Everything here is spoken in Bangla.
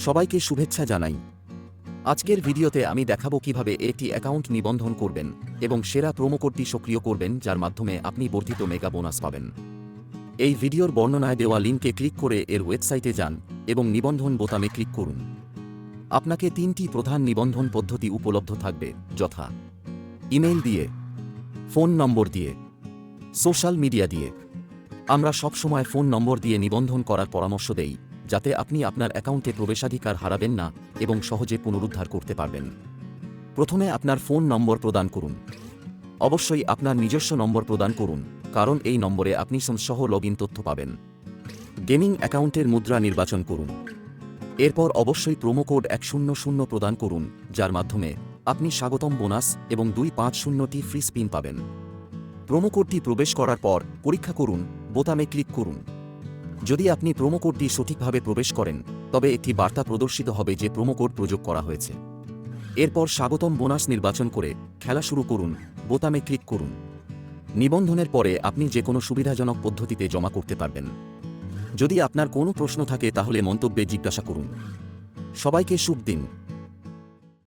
সবাইকে শুভেচ্ছা জানাই। আজকের ভিডিওতে আমি দেখাবো কিভাবে একটি অ্যাকাউন্ট নিবন্ধন করবেন এবং সেরা প্রোমো কোডটি সক্রিয় করবেন, যার মাধ্যমে আপনি বর্ধিত মেগা বোনাস পাবেন। এই ভিডিওর বর্ণনায় দেওয়া লিঙ্কে ক্লিক করে এর ওয়েবসাইটে যান এবং নিবন্ধন বোতামে ক্লিক করুন। আপনাকে 3টি প্রধান নিবন্ধন পদ্ধতি উপলব্ধ থাকবে, যথা ইমেইল দিয়ে, ফোন নম্বর দিয়ে, সোশ্যাল মিডিয়া দিয়ে। আমরা সবসময় ফোন নম্বর দিয়ে নিবন্ধন করার পরামর্শ দেই, যাতে আপনি আপনার অ্যাকাউন্টে প্রবেশাধিকার হারাবেন না এবং সহজে পুনরুদ্ধার করতে পারবেন। প্রথমে আপনার ফোন নম্বর প্রদান করুন। অবশ্যই আপনার নিজস্ব নম্বর প্রদান করুন, কারণ এই নম্বরে আপনি সহ লগইন তথ্য পাবেন। গেমিং অ্যাকাউন্টের মুদ্রা নির্বাচন করুন। এরপর অবশ্যই প্রোমো কোড 100 প্রদান করুন, যার মাধ্যমে আপনি স্বাগতম বোনাস এবং 250টি ফ্রি স্পিন পাবেন। প্রোমো কোডটি প্রবেশ করার পর পরীক্ষা করুন বোতামে ক্লিক করুন। যদি আপনি প্রোমো কোডটি সঠিকভাবে প্রবেশ করেন, তবে একটি বার্তা প্রদর্শিত হবে যে প্রোমো কোড প্রয়োগ করা হয়েছে। এরপর স্বাগতম বোনাস নির্বাচন করে খেলা শুরু করুন বোতামে ক্লিক করুন। নিবন্ধনের পরে আপনি যে কোনো সুবিধাজনক পদ্ধতিতে জমা করতে পারবেন। যদি আপনার কোনো প্রশ্ন থাকে তাহলে মন্তব্যে জিজ্ঞাসা করুন। সবাইকে শুভ দিন।